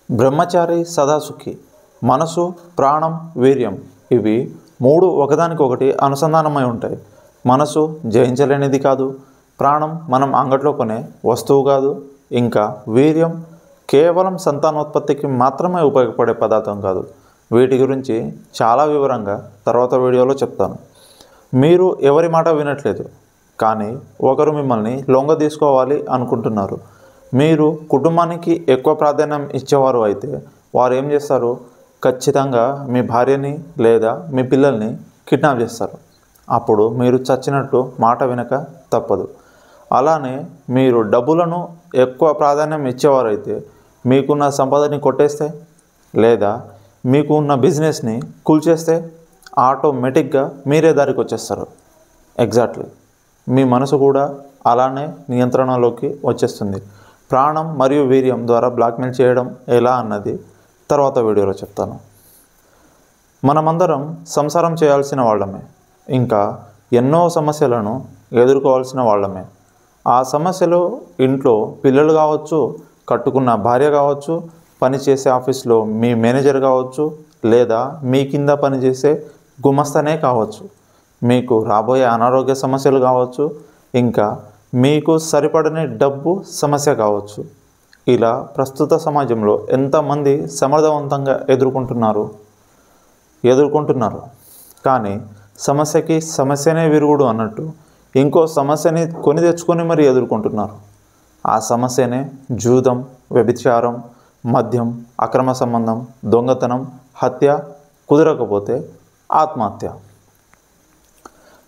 బ్రహ్మచారి సదాసుఖి. మనసు, ప్రాణం, వీర్యం ఇవి మూడు ఒకదానికొకటి అనుసంధానమై ఉంటాయి. మనసు జయించలేనిది కాదు, ప్రాణం మనం అంగట్లో కొనే వస్తువు కాదు, ఇంకా వీర్యం కేవలం సంతానోత్పత్తికి మాత్రమే ఉపయోగపడే పదార్థం కాదు. వీటి గురించి చాలా వివరంగా తర్వాత వీడియోలో చెప్తాను. మీరు ఎవరి మాట వినట్లేదు, కానీ ఒకరు మిమ్మల్ని లొంగ తీసుకోవాలి అనుకుంటున్నారు. మీరు కుటుంబానికి ఎక్కువ ప్రాధాన్యం ఇచ్చేవారు అయితే వారు ఏం చేస్తారు? ఖచ్చితంగా మీ భార్యని లేదా మీ పిల్లల్ని కిడ్నాప్ చేస్తారు. అప్పుడు మీరు చచ్చినట్టు మాట వినక తప్పదు. అలానే మీరు డబ్బులను ఎక్కువ ప్రాధాన్యం ఇచ్చేవారైతే మీకున్న సంపదని కొట్టేస్తే లేదా మీకు ఉన్న బిజినెస్ని కూల్చేస్తే ఆటోమేటిక్గా మీరే దారికి వచ్చేస్తారు. ఎగ్జాక్ట్లీ మీ మనసు కూడా అలానే నియంత్రణలోకి వచ్చేస్తుంది. ప్రాణం మరియు వీర్యం ద్వారా బ్లాక్మెయిల్ చేయడం ఎలా అన్నది తర్వాత వీడియోలో చెప్తాను. మనమందరం సంసారం చేయాల్సిన వాళ్ళమే, ఇంకా ఎన్నో సమస్యలను ఎదుర్కోవాల్సిన వాళ్ళమే. ఆ సమస్యలు ఇంట్లో పిల్లలు కావచ్చు, కట్టుకున్న భార్య కావచ్చు, పనిచేసే ఆఫీస్లో మీ మేనేజర్ కావచ్చు, లేదా మీ కింద పనిచేసే గుమస్తనే కావచ్చు, మీకు రాబోయే అనారోగ్య సమస్యలు కావచ్చు, ఇంకా మీకు సరిపడని డబ్బు సమస్య కావచ్చు. ఇలా ప్రస్తుత సమాజంలో ఎంతమంది సమర్థవంతంగా ఎదుర్కొంటున్నారు. కానీ సమస్యకి సమస్యనే విరుగుడు అన్నట్టు ఇంకో సమస్యని కొని తెచ్చుకొని మరి ఎదుర్కొంటున్నారు. ఆ సమస్యనే జూదం, వ్యభిచారం, మద్యం, అక్రమ సంబంధం, దొంగతనం, హత్య, కుదరకపోతే ఆత్మహత్య.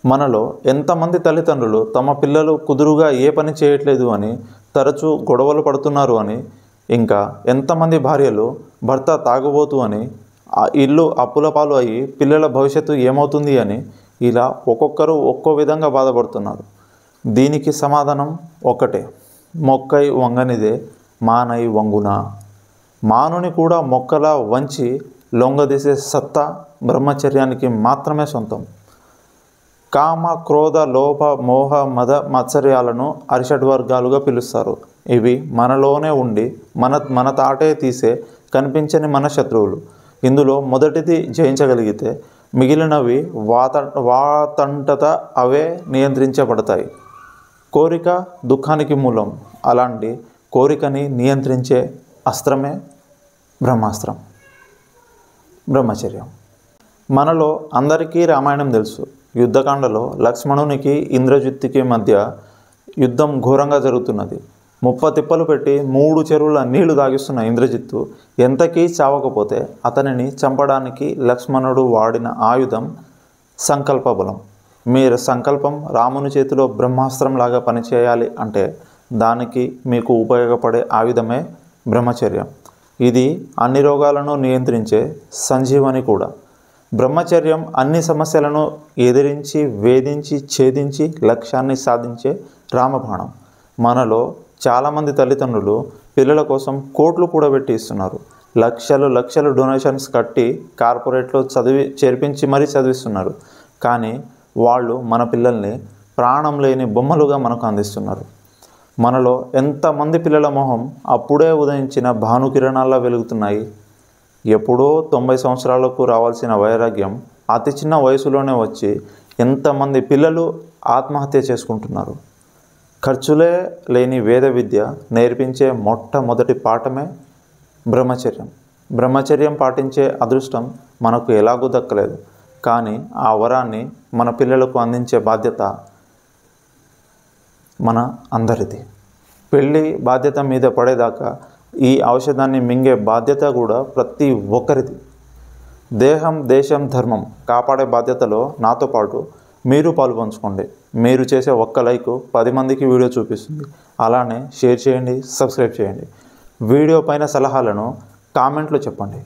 మనలో ఎంతమంది తల్లిదండ్రులు తమ పిల్లలు కుదురుగా ఏ పని చేయట్లేదు అని తరచూ గొడవలు పడుతున్నారు అని, ఇంకా ఎంతమంది భార్యలు భర్త తాగుబోతు అని, ఆ ఇల్లు అప్పుల పాలు అయ్యి పిల్లల భవిష్యత్తు ఏమవుతుంది అని ఇలా ఒక్కొక్కరు ఒక్కో విధంగా బాధపడుతున్నారు. దీనికి సమాధానం ఒక్కటే: మొక్కై వంగనిదే మానై వంగునా. మానుని కూడా మొక్కలా వంచి లొంగదీసే సత్తా బ్రహ్మచర్యానికి మాత్రమే సొంతం. కామ, క్రోధ, లోభ, మోహ, మద, మత్సర్యాలను అరిషడ్వర్గాలుగా పిలుస్తారు. ఇవి మనలోనే ఉండి మన తాటే తీసే కనిపించని మన శత్రువులు. ఇందులో మొదటిది జయించగలిగితే మిగిలినవి వాతంటత అవే నియంత్రించబడతాయి. కోరిక దుఃఖానికి మూలం. అలాంటి కోరికని నియంత్రించే అస్త్రమే బ్రహ్మాస్త్రం, బ్రహ్మచర్యం. మనలో అందరికీ రామాయణం తెలుసు. యుద్ధకాండలో లక్ష్మణునికి ఇంద్రజిత్తుకి మధ్య యుద్ధం ఘోరంగా జరుగుతున్నది. ముప్పతిప్పలు పెట్టి 3 చెరువుల నీళ్లు తాగిస్తున్న ఇంద్రజిత్తు ఎంతకీ చావకపోతే అతనిని చంపడానికి లక్ష్మణుడు వాడిన ఆయుధం సంకల్ప బలం. మీరు సంకల్పం రాముని చేతిలో బ్రహ్మాస్త్రంలాగా పనిచేయాలి అంటే దానికి మీకు ఉపయోగపడే ఆయుధమే బ్రహ్మచర్యం. ఇది అన్ని రోగాలను నియంత్రించే సంజీవని కూడా. బ్రహ్మచర్యం అన్ని సమస్యలను ఎదిరించి, వేధించి, ఛేదించి లక్ష్యాన్ని సాధించే రామబాణం. మనలో చాలామంది తల్లిదండ్రులు పిల్లల కోసం కోట్లు కూడా పెట్టి ఇస్తున్నారు. లక్షలు డొనేషన్స్ కట్టి కార్పొరేట్లో చేర్పించి మరీ చదివిస్తున్నారు. కానీ వాళ్ళు మన పిల్లల్ని ప్రాణం లేని బొమ్మలుగా మనకు అందిస్తున్నారు. మనలో ఎంతమంది పిల్లల మొహం అప్పుడే ఉదయించిన భానుకిరణాల్లో వెలుగుతున్నాయి. ఎప్పుడో 90 సంవత్సరాలకు రావాల్సిన వైరాగ్యం అతి చిన్న వయసులోనే వచ్చి ఎంతమంది పిల్లలు ఆత్మహత్య చేసుకుంటున్నారు. ఖర్చులే లేని వేద విద్య నేర్పించే మొట్టమొదటి పాఠమే బ్రహ్మచర్యం. బ్రహ్మచర్యం పాటించే అదృష్టం మనకు ఎలాగూ దక్కలేదు, కానీ ఆ వరాన్ని మన పిల్లలకు అందించే బాధ్యత మన అందరిది. పెళ్ళి బాధ్యత మీద పడేదాకా ఈ ఔషధాన్ని మింగే బాధ్యత కూడా ప్రతి ఒక్కరిది. దేహం, దేశం, ధర్మం కాపాడే బాధ్యతలో నాతో పాటు మీరు పాల్పంచుకోండి. మీరు చేసే ఒక్క లైక్ 10 మందికి వీడియో చూపిస్తుంది. అలానే షేర్ చేయండి, సబ్స్క్రైబ్ చేయండి. వీడియో పైన సలహాలను కామెంట్లో చెప్పండి.